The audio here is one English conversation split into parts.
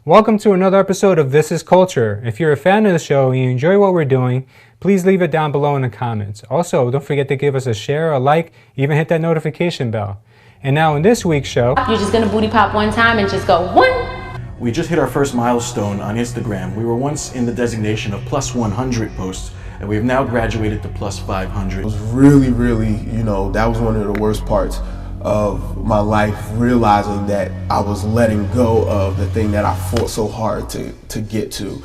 Welcome to another episode of This is Culture. If you're a fan of the show and you enjoy what we're doing, please leave it down below in the comments. Also, don't forget to give us a share, a like, even hit that notification bell. And now in this week's show, you're just gonna booty pop one time and just go one. We just hit our first milestone on Instagram. We were once in the designation of plus 100 posts, and we have now graduated to plus 500. It was really, that was one of the worst parts of my life, realizing that I was letting go of the thing that I fought so hard to get to.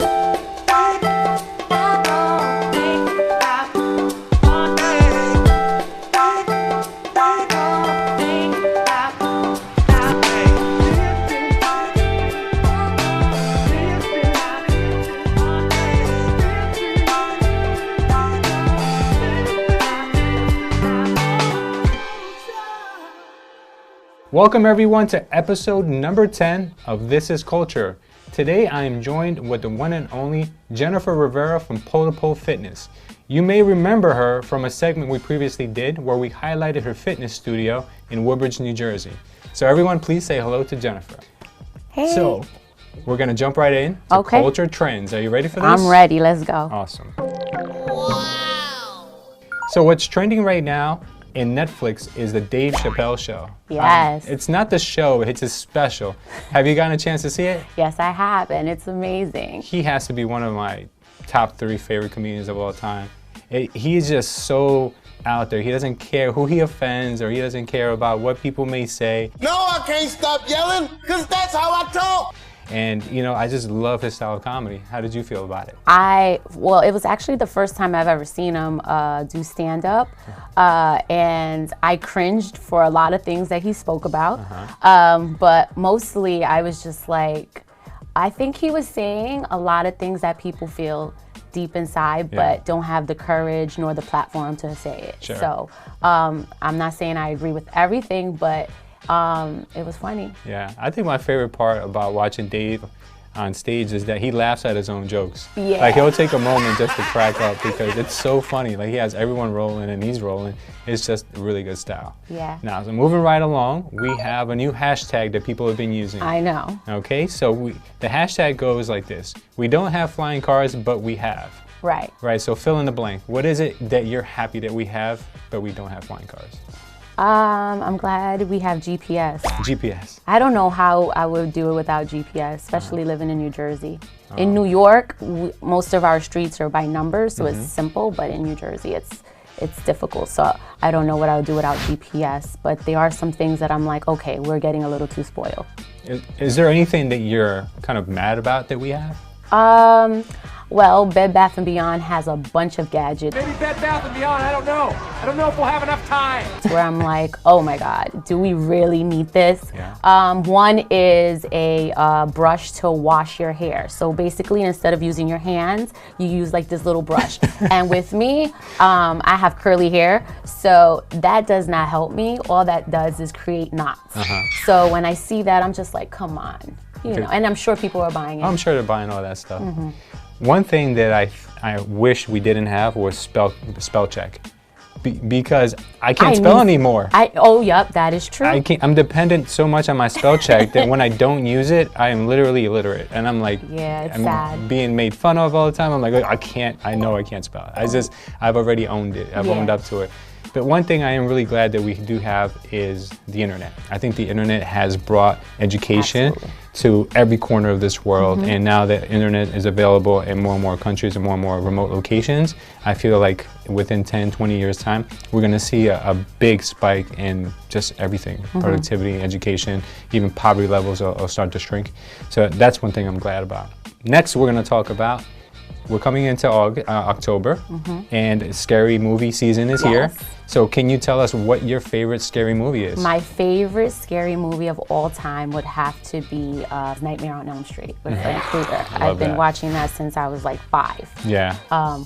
welcome everyone to episode number 10 of This is Culture. Today I am joined with the one and only Jennifer Rivera from Pole to Pole Fitness. You may remember her from a segment we previously did where we highlighted her fitness studio in Woodbridge, New Jersey. So everyone please say hello to Jennifer. Hey. So we're gonna jump right in to culture trends. Are you ready for this? I'm ready, let's go. Awesome. Wow. So what's trending right now in Netflix is the Dave Chappelle show. Yes. It's not the show, it's a special. Have you gotten a chance to see it? Yes, I have, and it's amazing. He has to be one of my top 3 favorite comedians of all time. He's just so out there. He doesn't care who he offends, or he doesn't care about what people may say. No, I can't stop yelling, because that's how I talk. And I just love his style of comedy. How did you feel about it? Well, it was actually the first time I've ever seen him do stand-up, and I cringed for a lot of things that he spoke about, but mostly I was just like, I think he was saying a lot of things that people feel deep inside, but don't have the courage nor the platform to say it. Sure. So I'm not saying I agree with everything, but it was funny. Yeah, I think my favorite part about watching Dave on stage is that he laughs at his own jokes. Yeah. Like he'll take a moment just to crack up because it's so funny. Like he has everyone rolling and he's rolling. It's just really good style. Yeah. Now, so moving right along, we have a new hashtag that people have been using. I know. Okay, so the hashtag goes like this. We don't have flying cars, but we have. Right. Right, so fill in the blank. What is it that you're happy that we have, but we don't have flying cars? I'm glad we have GPS. GPS. I don't know how I would do it without GPS, especially living in New Jersey. In New York, most of our streets are by numbers, so it's simple, but in New Jersey, it's difficult. So I don't know what I would do without GPS, but there are some things that I'm like, okay, we're getting a little too spoiled. Is there anything that you're kind of mad about that we have? Well, Bed Bath & Beyond has a bunch of gadgets. Maybe Bed Bath & Beyond, I don't know. I don't know if we'll have enough time. Where I'm like, oh my God, do we really need this? Yeah. One is a brush to wash your hair. So basically, instead of using your hands, you use like this little brush. And with me, I have curly hair, so that does not help me. All that does is create knots. So when I see that, I'm just like, come on. And I'm sure people are buying it. I'm sure they're buying all that stuff. One thing that I wish we didn't have was spell check, because I can't spell anymore. Yep, that is true. I'm dependent so much on my spell check that when I don't use it, I am literally illiterate, and I'm like, sad. Being made fun of all the time. I'm like, I know I can't spell it. I've already owned it. I've owned up to it. But one thing I am really glad that we do have is the internet. I think the internet has brought education to every corner of this world, and now that internet is available in more and more countries and more remote locations, I feel like within 10, 20 years time, we're gonna see a big spike in just everything, productivity, education, even poverty levels will start to shrink. So that's one thing I'm glad about. Next, we're gonna talk about, we're coming into October, and scary movie season is here. So can you tell us what your favorite scary movie is? My favorite scary movie of all time would have to be Nightmare on Elm Street with Freddy Krueger. I've been watching that since I was like 5. Yeah.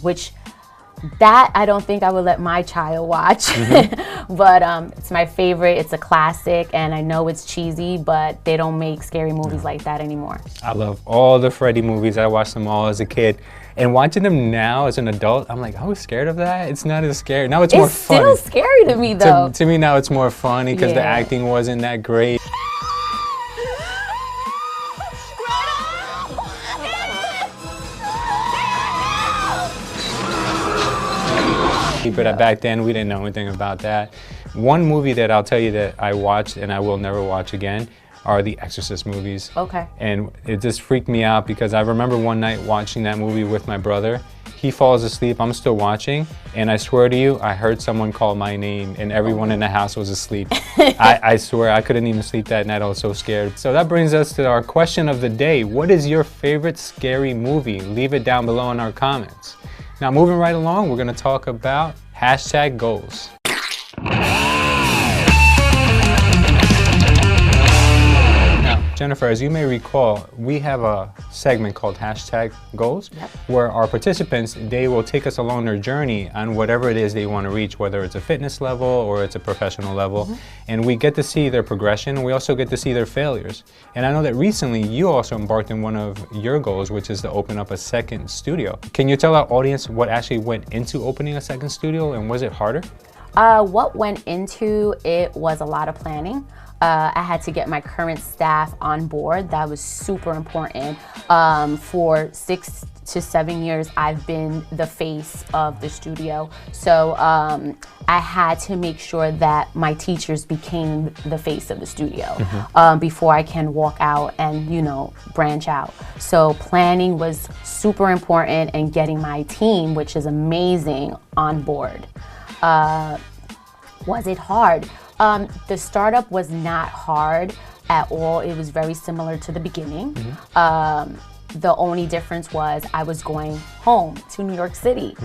Which that I don't think I would let my child watch, but it's my favorite. It's a classic, and I know it's cheesy, but they don't make scary movies like that anymore. I love all the Freddy movies. I watched them all as a kid. And watching them now as an adult, I'm like, I was scared of that. It's not as scary. Now it's more fun. It's still scary to me, though. To me now it's more funny because the acting wasn't that great. But back then, we didn't know anything about that. One movie that I'll tell you that I watched and I will never watch again are the Exorcist movies. Okay. And it just freaked me out because I remember one night watching that movie with my brother. He falls asleep, I'm still watching, and I swear to you, I heard someone call my name and everyone in the house was asleep. I swear, I couldn't even sleep that night, I was so scared. So that brings us to our question of the day. What is your favorite scary movie? Leave it down below in our comments. Now moving right along, we're gonna talk about #goals. Jennifer, as you may recall, we have a segment called #goals, where our participants, they will take us along their journey on whatever it is they want to reach, whether it's a fitness level or it's a professional level. And we get to see their progression. We also get to see their failures. And I know that recently you also embarked in one of your goals, which is to open up a second studio. Can you tell our audience what actually went into opening a second studio, and was it harder? What went into it was a lot of planning. I had to get my current staff on board. That was super important. For 6 to 7 years, I've been the face of the studio. So I had to make sure that my teachers became the face of the studio before I can walk out and, you know, branch out. So planning was super important, and getting my team, which is amazing, on board. Was it hard? The startup was not hard at all. It was very similar to the beginning. The only difference was I was going home to New York City,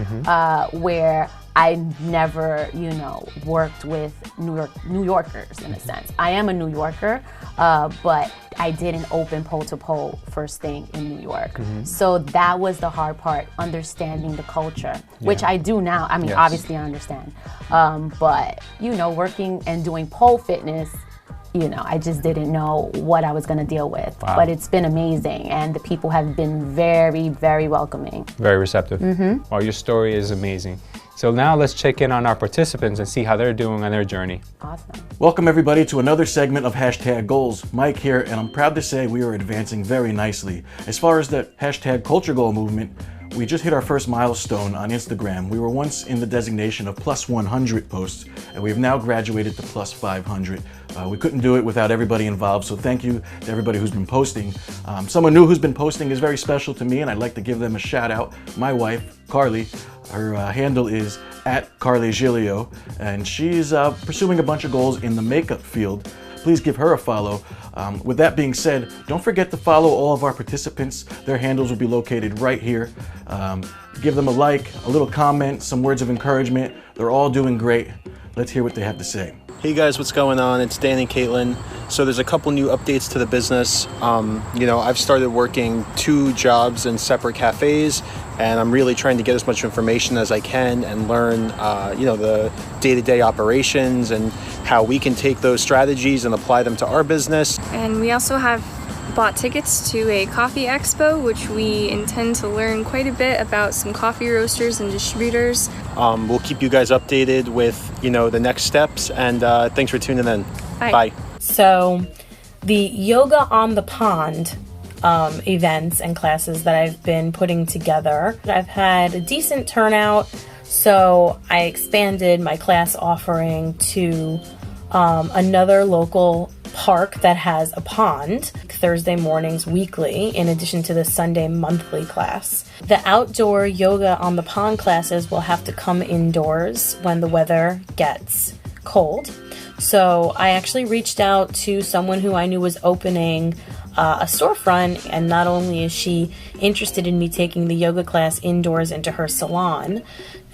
where I never, you know, worked with New Yorkers in a sense. I am a New Yorker, but I didn't open pole to pole first thing in New York. So that was the hard part, understanding the culture, which I do now. I mean, obviously I understand. But, you know, working and doing pole fitness, you know, I just didn't know what I was going to deal with. Wow. But it's been amazing, and the people have been very, very welcoming. Very receptive. Well, your story is amazing. So now let's check in on our participants and see how they're doing on their journey. Awesome. Welcome everybody to another segment of #goals. Mike here, and I'm proud to say we are advancing very nicely. As far as the #culture goal movement, we just hit our first milestone on Instagram. We were once in the designation of +100 posts, and we've now graduated to +500. We couldn't do it without everybody involved, so thank you to everybody who's been posting. Someone new who's been posting is very special to me, and I'd like to give them a shout out. My wife, Carly. Her handle is @JLew, and she's pursuing a bunch of goals in the makeup field. Please give her a follow. With that being said, don't forget to follow all of our participants. Their handles will be located right here. Give them a like, a little comment, some words of encouragement. They're all doing great. Let's hear what they have to say. Hey guys, what's going on? It's Dan and Caitlin. So there's a couple new updates to the business. You know, I've started working 2 jobs in separate cafes, and I'm really trying to get as much information as I can and learn, you know, the day-to-day operations and how we can take those strategies and apply them to our business. And we also have bought tickets to a coffee expo, which we intend to learn quite a bit about some coffee roasters and distributors. We'll keep you guys updated with, you know, the next steps, and thanks for tuning in. Bye. So the Yoga on the Pond events and classes that I've been putting together, I've had a decent turnout, so I expanded my class offering to another local park that has a pond, Thursday mornings weekly, in addition to the Sunday monthly class. The outdoor yoga on the pond classes will have to come indoors when the weather gets cold. So I actually reached out to someone who I knew was opening a storefront, and not only is she interested in me taking the yoga class indoors into her salon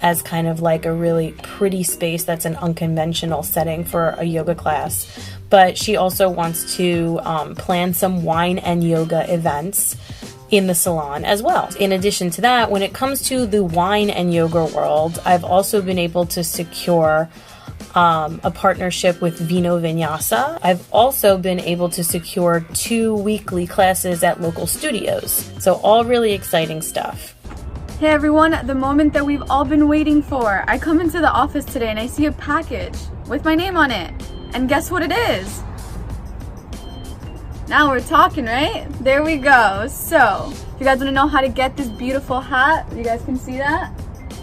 as kind of like a really pretty space that's an unconventional setting for a yoga class, but she also wants to plan some wine and yoga events in the salon as well. In addition to that, when it comes to the wine and yoga world, I've also been able to secure a partnership with Vino Vinyasa. I've also been able to secure 2 weekly classes at local studios. So all really exciting stuff. Hey everyone, the moment that we've all been waiting for. I come into the office today and I see a package with my name on it. And guess what it is? Now we're talking, right? There we go. So, if you guys want to know how to get this beautiful hat, you guys can see that?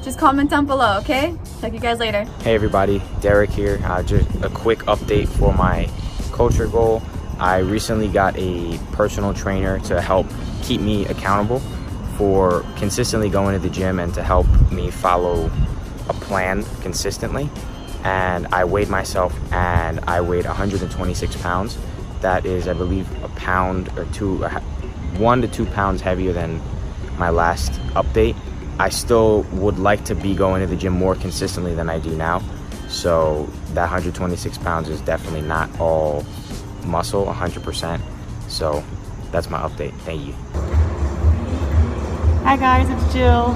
Just comment down below, okay? Talk to you guys later. Hey everybody, Derek here. Just a quick update for my culture goal. I recently got a personal trainer to help keep me accountable for consistently going to the gym and to help me follow a plan consistently. And I weighed myself and I weighed 126 pounds. That is, I believe, a pound or two, 1 to 2 pounds heavier than my last update. I still would like to be going to the gym more consistently than I do now. So that 126 pounds is definitely not all muscle, 100%. So that's my update. Thank you. Hi guys, it's Jill.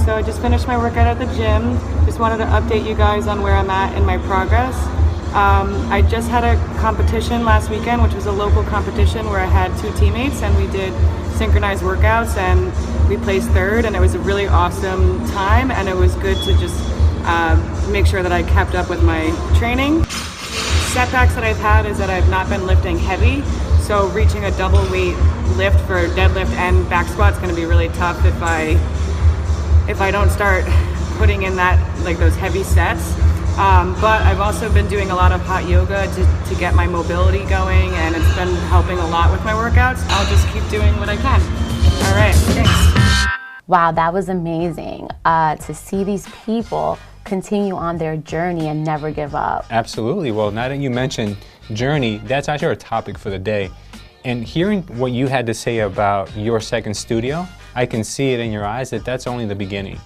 So I just finished my workout at the gym. Just wanted to update you guys on where I'm at in my progress. I just had a competition last weekend, which was a local competition where I had 2 teammates and we did synchronized workouts and we placed 3rd, and it was a really awesome time, and it was good to just make sure that I kept up with my training. Setbacks that I've had is that I've not been lifting heavy, so reaching a double weight lift for deadlift and back squat is going to be really tough if I don't start putting in those heavy sets. But I've also been doing a lot of hot yoga to get my mobility going, and it's been helping a lot with my workouts. I'll just keep doing what I can. All right, thanks. Wow, that was amazing to see these people continue on their journey and never give up. Absolutely. Well, now that you mentioned journey, that's actually our topic for the day. And hearing what you had to say about your second studio, I can see it in your eyes that that's only the beginning.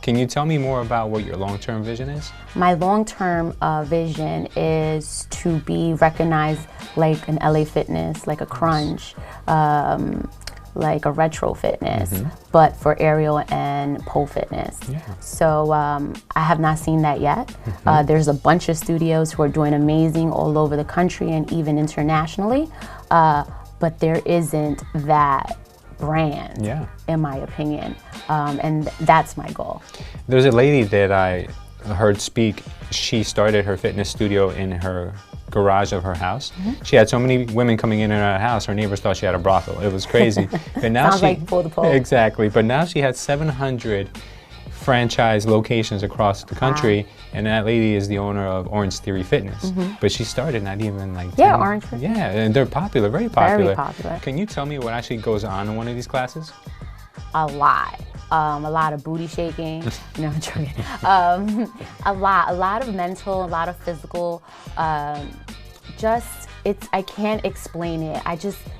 Can you tell me more about what your long-term vision is? My long-term vision is to be recognized like an LA Fitness, like a Crunch, like a Retro Fitness, but for aerial and pole fitness. Yeah. So I have not seen that yet. There's a bunch of studios who are doing amazing all over the country and even internationally, but there isn't that brand, in my opinion, and that's my goal. There's a lady that I heard speak. She started her fitness studio in her garage of her house. She had so many women coming in her house, her neighbors thought she had a brothel. It was crazy. But now Sounds like pull the pole. Exactly, but now she has 700 franchise locations across the country, and that lady is the owner of Orange Theory Fitness. But she started not even like 10, Orange. Yeah, and they're popular, very popular. Very popular. Can you tell me what actually goes on in one of these classes? A lot. A lot of booty shaking. No, I'm joking. A lot of mental, a lot of physical. I can't explain it.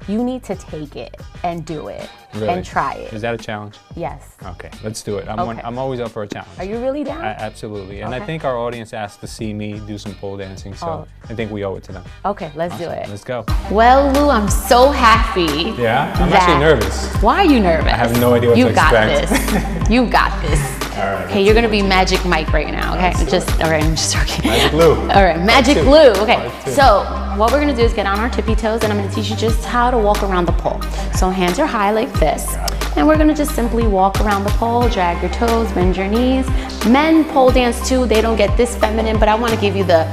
You need to take it and do it and try it. Is that a challenge? Yes. Okay, let's do it. I'm always up for a challenge. Are you really down? Absolutely. And I think our audience asked to see me do some pole dancing, so I think we owe it to them. Okay, let's do it. Let's go. Well, Lou, I'm so happy. Yeah? I'm actually nervous. Why are you nervous? I have no idea what to expect. You got this. You got this. All right. Okay, you're gonna be Magic Mike right now, okay? I'm just joking. Magic Lou. All right, Magic Lou. Okay, so what we're gonna do is get on our tippy toes, and I'm gonna teach you just how to walk around the pole. So hands are high like this, and we're gonna just simply walk around the pole, drag your toes, bend your knees. Men pole dance too, they don't get this feminine, but I wanna give you the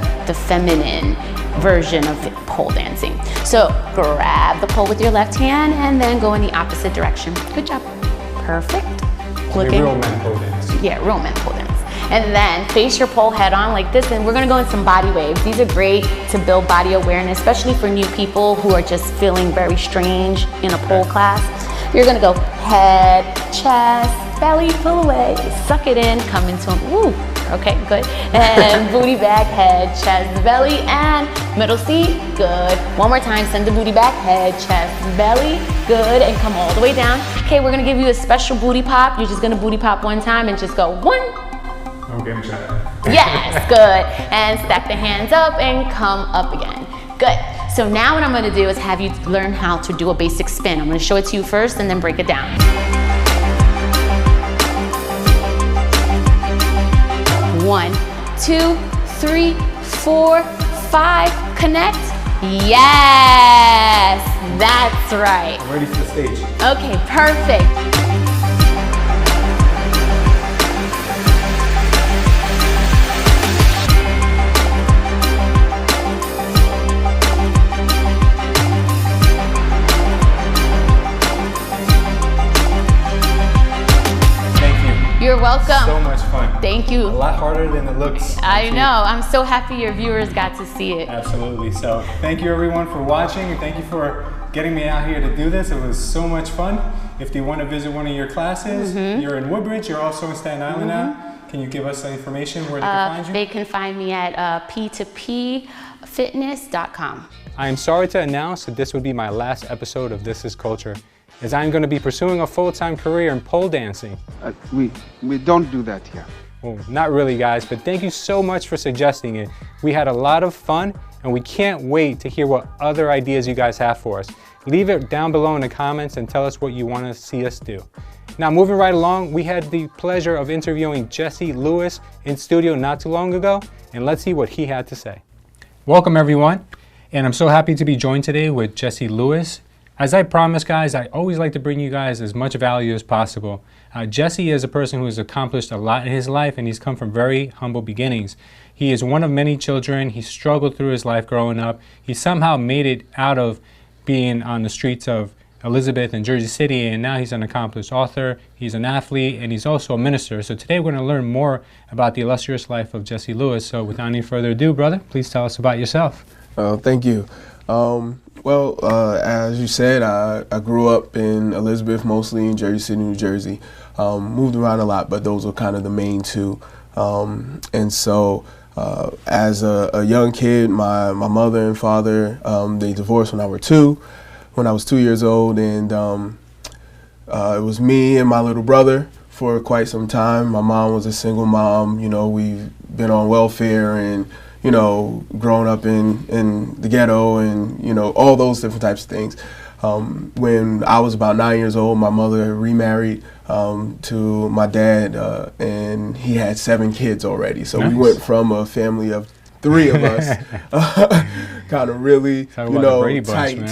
feminine version of pole dancing. So grab the pole with your left hand and then go in the opposite direction. Good job. Perfect. Looking. Real men pole dance. Yeah, real men pole dance. And then face your pole head on like this, and we're gonna go in some body waves. These are great to build body awareness, especially for new people who are just feeling very strange in a pole class. You're gonna go head, chest, belly, pull away, suck it in, come into a, woo. Okay, good. And booty back, head, chest, belly, and middle seat, good. One more time, send the booty back, head, chest, belly, good, and come all the way down. Okay, we're gonna give you a special booty pop. You're just gonna booty pop one time and just go 1. Okay, I'm trying. Yes, good. And stack the hands up and come up again. Good. So now what I'm gonna do is have you learn how to do a basic spin. I'm gonna show it to you first and then break it down. 1, 2, 3, 4, 5, connect. Yes, that's right. I'm ready for the stage. Okay, perfect. Thank you. You're welcome. So much fun. Thank you. A lot harder than it looks. I know. I'm so happy your viewers got to see it. Absolutely. So thank you everyone for watching, and thank you for getting me out here to do this. It was so much fun. If they want to visit one of your classes, you're in Woodbridge, you're also in Staten Island now. Can you give us some information where they can find you? They can find me at p2pfitness.com. I am sorry to announce that this would be my last episode of This Is Culture, as I'm going to be pursuing a full-time career in pole dancing. We don't do that here. Well, not really, guys, but thank you so much for suggesting it. We had a lot of fun, and we can't wait to hear what other ideas you guys have for us. Leave it down below in the comments and tell us what you want to see us do. Now, moving right along, we had the pleasure of interviewing JLew in studio not too long ago, and let's see what he had to say. Welcome, everyone, and I'm so happy to be joined today with JLew. As I promised, guys, I always like to bring you guys as much value as possible. Jesse is a person who has accomplished a lot in his life, and he's come from very humble beginnings. He is one of many children. He struggled through his life growing up. He somehow made it out of being on the streets of Elizabeth and Jersey City, and now he's an accomplished author, he's an athlete, and he's also a minister. So today we're going to learn more about the illustrious life of JLew. So without any further ado, brother, please tell us about yourself. Thank you. As you said, I grew up in Elizabeth, mostly in Jersey City, New Jersey. Moved around a lot, but those were kind of the main two. As a young kid, my mother and father, they divorced when I was 2 years old, and it was me and my little brother for quite some time. My mom was a single mom. You know, we've been on welfare and, you know, growing up in the ghetto and, you know, all those different types of things. When I was about 9 years old, my mother remarried to my dad, and he had 7 kids already. So we went from a family of 3 of us, kind of really, you know, tight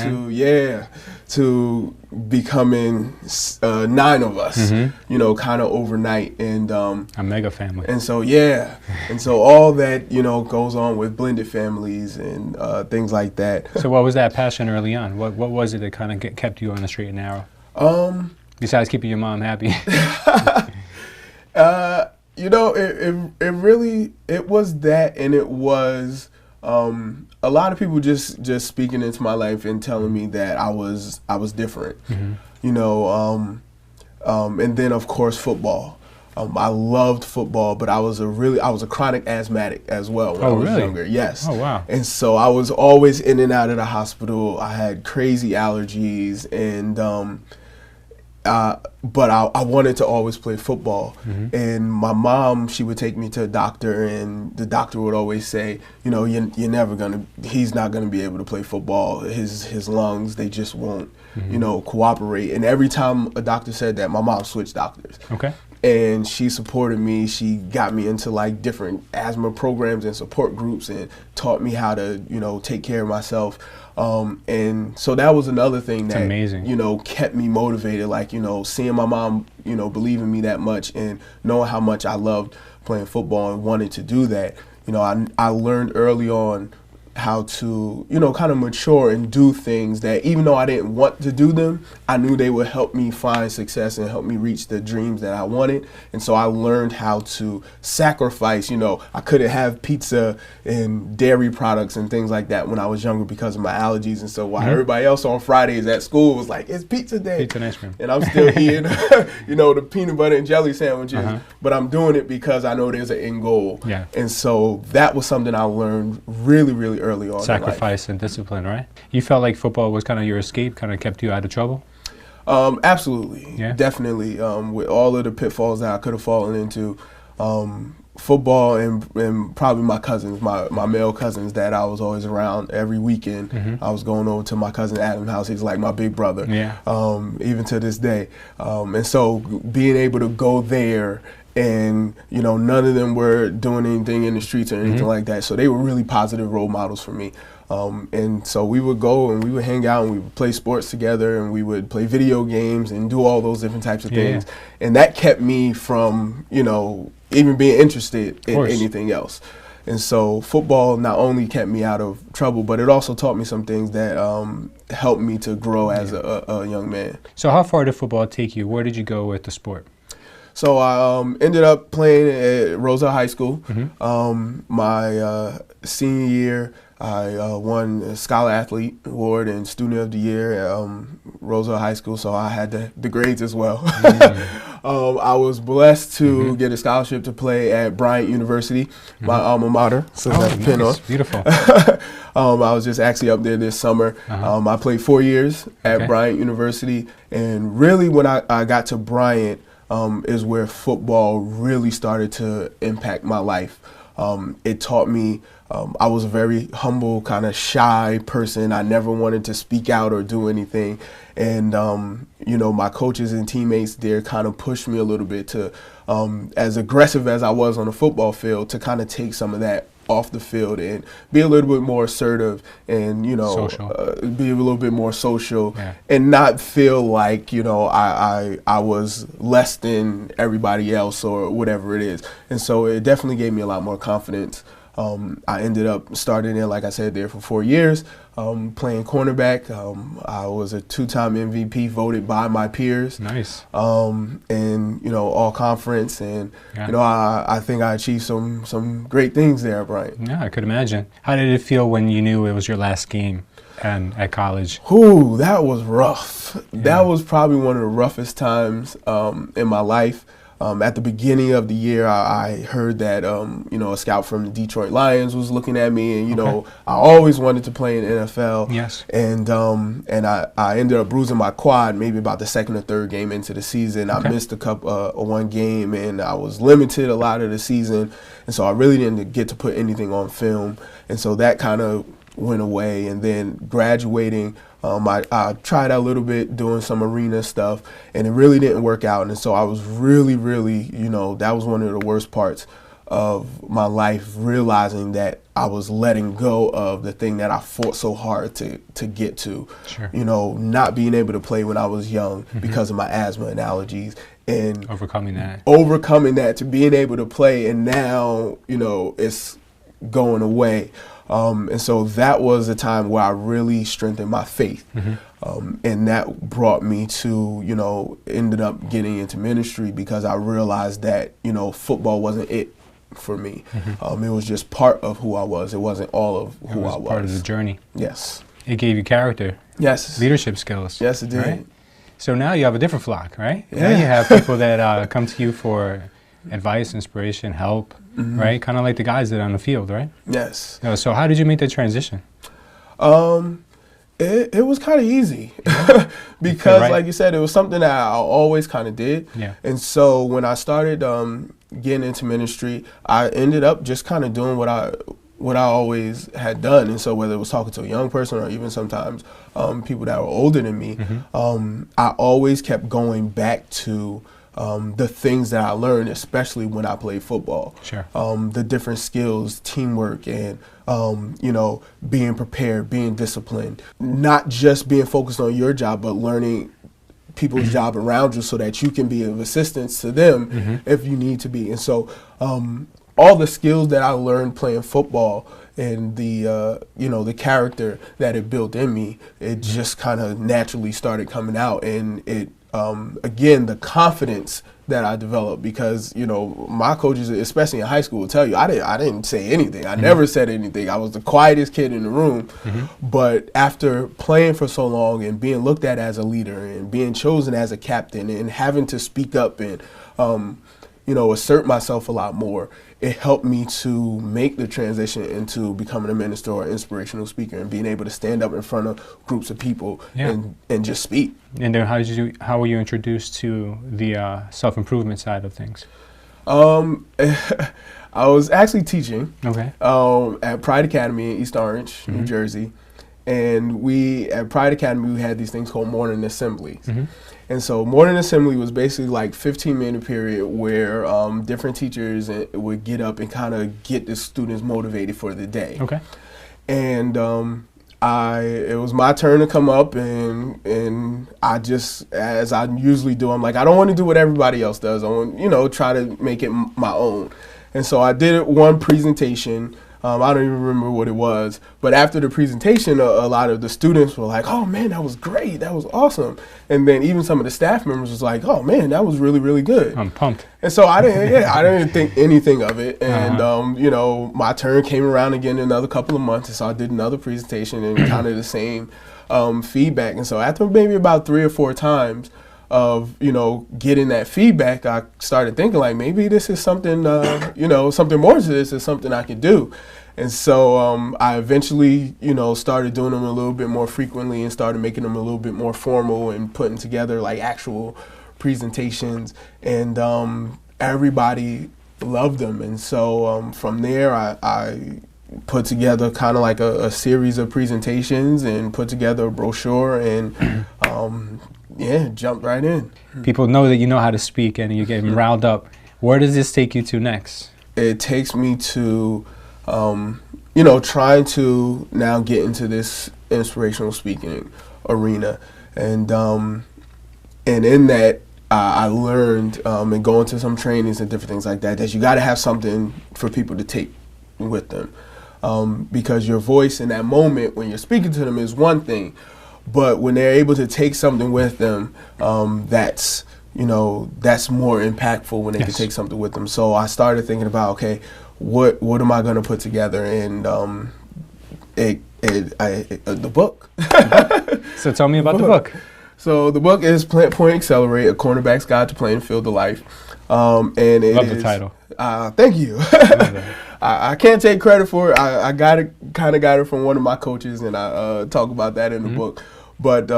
to becoming 9 of us, you know, kind of overnight, and a mega family. And so all that, you know, goes on with blended families and things like that. So what was that passion early on? What was it that kind of kept you on the straight and narrow? Besides keeping your mom happy. You know, it was that, and it was a lot of people just speaking into my life and telling me that I was different. You know, and then of course football. I loved football, but I was a chronic asthmatic as well when I was younger. Yes. Oh wow. And so I was always in and out of the hospital. I had crazy allergies, and but I wanted to always play football. And my mom, she would take me to a doctor, and the doctor would always say, you know, he's not gonna be able to play football. His lungs, they just won't, you know, cooperate. And every time a doctor said that, my mom switched doctors. Okay. And she supported me. She got me into like different asthma programs and support groups, and taught me how to, you know, take care of myself. And so that was another thing that, you know, kept me motivated. Like, you know, seeing my mom, you know, believe in me that much, and knowing how much I loved playing football and wanted to do that. You know, I learned early on how to, you know, kind of mature and do things that, even though I didn't want to do them, I knew they would help me find success and help me reach the dreams that I wanted. And so I learned how to sacrifice. You know, I couldn't have pizza and dairy products and things like that when I was younger because of my allergies. And so while everybody else on Fridays at school was like, it's pizza day, pizza and ice cream, and I'm still eating, you know, the peanut butter and jelly sandwiches, but I'm doing it because I know there's an end goal. Yeah. And so that was something I learned really early on. Sacrifice and discipline, right? You felt like football was kind of your escape, kind of kept you out of trouble? Absolutely. Yeah. Definitely. With all of the pitfalls that I could have fallen into, football and probably my cousins, my male cousins that I was always around every weekend. I was going over to my cousin Adam's house. He's like my big brother, even to this day. And so being able to go there, and, you know, none of them were doing anything in the streets or anything like that. So they were really positive role models for me. And so we would go and we would hang out and we would play sports together, and we would play video games and do all those different types of things. And that kept me from, you know, even being interested in anything else. And so football not only kept me out of trouble, but it also taught me some things that helped me to grow as a young man. So how far did football take you? Where did you go with the sport? So I ended up playing at Roselle High School. My senior year, I won a Scholar Athlete Award and Student of the Year at Roselle High School, so I had the grades as well. I was blessed to get a scholarship to play at Bryant University, my alma mater. So that's nice. Beautiful. I was just actually up there this summer. I played 4 years at Bryant University, and really when I got to Bryant is where football really started to impact my life. It taught me, I was a very humble, kind of shy person. I never wanted to speak out or do anything. And, you know, my coaches and teammates there kind of pushed me a little bit to, as aggressive as I was on the football field, to kind of take some of that off the field and be a little bit more assertive and, you know, be a little bit more social and not feel like, you know, I was less than everybody else or whatever it is. And so it definitely gave me a lot more confidence. I ended up starting in, like I said, there for 4 years, playing cornerback. I was a 2-time MVP voted by my peers. Nice. And, you know, all conference. And, you know, I think I achieved some great things there, Brian. Yeah, I could imagine. How did it feel when you knew it was your last game at college? Ooh, that was rough. That was probably one of the roughest times in my life. At the beginning of the year, I heard that, you know, a scout from the Detroit Lions was looking at me, and, you know, I always wanted to play in the NFL. Yes. And I ended up bruising my quad maybe about the second or third game into the season. I missed one game, and I was limited a lot of the season. And so I really didn't get to put anything on film. And so that kind of went away. And then graduating, I tried out a little bit doing some arena stuff, and it really didn't work out. And so I was really, you know, that was one of the worst parts of my life, realizing that I was letting go of the thing that I fought so hard to get to. Sure. You know, not being able to play when I was young because of my asthma and allergies. And overcoming that to being able to play, and now, you know, it's going away. And so that was a time where I really strengthened my faith. And that brought me to, you know, ended up getting into ministry because I realized that, you know, football wasn't it for me. It was just part of who I was. It wasn't all of who I was. Part of the journey. Yes. It gave you character. Yes. Leadership skills. Yes, it did. Right? So now you have a different flock, right? Yeah. Now you have people that come to you for advice, inspiration, help, right? Kind of like the guys that are on the field, right? Yes. So how did you make that transition? It was kind of easy because, like you said, it was something that I always kind of did. Yeah. And so when I started getting into ministry, I ended up just kind of doing what I always had done. And so whether it was talking to a young person or even sometimes people that were older than me, I always kept going back to the things that I learned, especially when I played football. Sure. The different skills, teamwork, and you know, being prepared, being disciplined, not just being focused on your job, but learning people's job around you so that you can be of assistance to them if you need to be. And so all the skills that I learned playing football and the you know, the character that it built in me, it just kind of naturally started coming out. And it again, the confidence that I developed, because, you know, my coaches, especially in high school, will tell you I didn't say anything. I never said anything. I was the quietest kid in the room. But after playing for so long and being looked at as a leader and being chosen as a captain and having to speak up and you know, assert myself a lot more, it helped me to make the transition into becoming a minister or inspirational speaker and being able to stand up in front of groups of people and just speak. And then how were you introduced to the self-improvement side of things? I was actually teaching at Pride Academy in East Orange, New Jersey. And at Pride Academy, we had these things called morning assemblies. And so morning assembly was basically like 15-minute period where different teachers would get up and kind of get the students motivated for the day. And it was my turn to come up, and I just, as I usually do, I'm like, I don't want to do what everybody else does. I want, you know, try to make it my own. And so I did one presentation I don't even remember what it was. But after the presentation, a lot of the students were like, oh man, that was great. That was awesome. And then even some of the staff members was like, oh man, that was really, really good. I'm pumped. And so I didn't think anything of it. And, you know, my turn came around again in another couple of months. And so I did another presentation and kind of the same feedback. And so after maybe about 3 or 4 times of, you know, getting that feedback, I started thinking like, maybe this is something, you know, something more to this is something I can do. And so I eventually, you know, started doing them a little bit more frequently and started making them a little bit more formal and putting together like actual presentations. And everybody loved them. And so from there, I put together kind of like a series of presentations and put together a brochure and yeah, jumped right in. People know that you know how to speak and you're getting riled up. Where does this take you to next? It takes me to, you know, trying to now get into this inspirational speaking arena. And in that, I learned and going to some trainings and different things like that, that you got to have something for people to take with them. Because your voice in that moment when you're speaking to them is one thing, but when they're able to take something with them, that's, you know, that's more impactful when they can take something with them. So I started thinking about, okay, what am I going to put together? And the book. So tell me about the book. So the book is Plant, Point, Accelerate, A Cornerback's Guide to Playing Field of Life. And it Love the title. Thank you. I can't take credit for it. I kind of got it from one of my coaches, and I talk about that in the book. But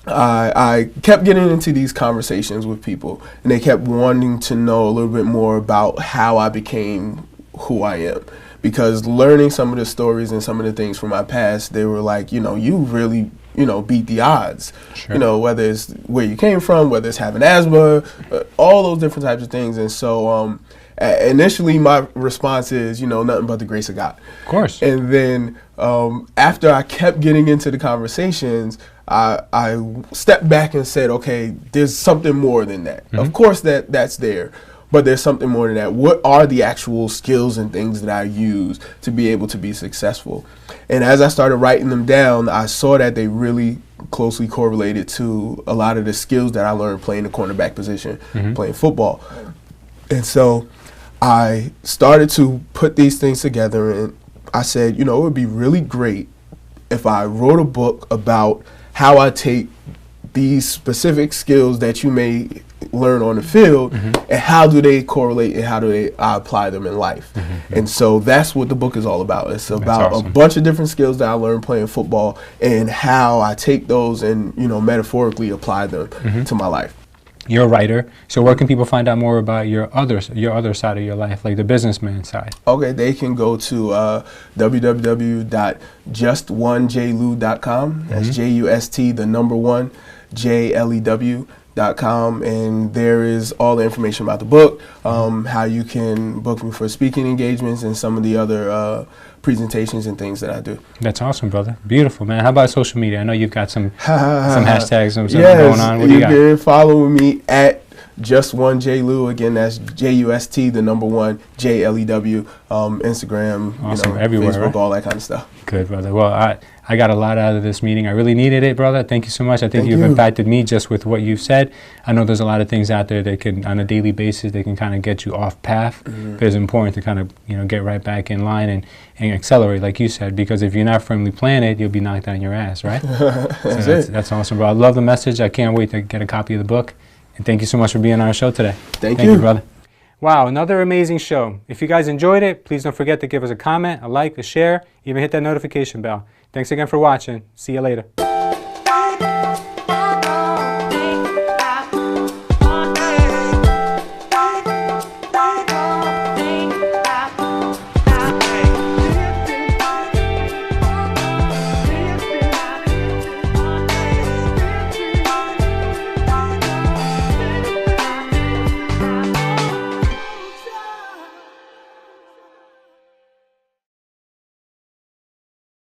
I kept getting into these conversations with people, and they kept wanting to know a little bit more about how I became who I am. Because learning some of the stories and some of the things from my past, they were like, you know, you really, you know, beat the odds. Sure. You know, whether it's where you came from, whether it's having asthma, all those different types of things. And so initially my response is, you know, nothing but the grace of God. Of course. And then after I kept getting into the conversations, I stepped back and said, okay, there's something more than that. Mm-hmm. Of course that's there. But there's something more than that. What are the actual skills and things that I use to be able to be successful? And as I started writing them down, I saw that they really closely correlated to a lot of the skills that I learned playing the cornerback position, playing football. And so I started to put these things together, and I said, you know, it would be really great if I wrote a book about how I take these specific skills that you may learn on the field, and how do they correlate and how do I apply them in life. And so that's what the book is all about. It's about a bunch of different skills that I learned playing football and how I take those and, you know, metaphorically apply them to my life. You're a writer, so where can people find out more about your other side of your life, like the businessman side? Okay, they can go to www.just1jlew.com. That's JUST, the number 1, JLEW.com, and there is all the information about the book, how you can book me for speaking engagements and some of the other presentations and things that I do. That's awesome, brother. Beautiful, man. How about social media? I know you've got some hashtags, some going on. What do you got? You can follow me at Just1JLew. Again, that's JUST, the number 1, JLEW, Instagram, awesome. You know, everywhere, Facebook, right? all that kind of stuff. Good, brother. Well, I got a lot out of this meeting. I really needed it, brother. Thank you so much. I think you've impacted me just with what you've said. I know there's a lot of things out there that can, on a daily basis, they can kind of get you off path. But it's important to kind of, you know, get right back in line and accelerate, like you said, because if you're not firmly planted, you'll be knocked on your ass, right? That's awesome, bro. I love the message. I can't wait to get a copy of the book. And thank you so much for being on our show today. Thank you, brother. Wow, another amazing show. If you guys enjoyed it, please don't forget to give us a comment, a like, a share, even hit that notification bell. Thanks again for watching. See you later.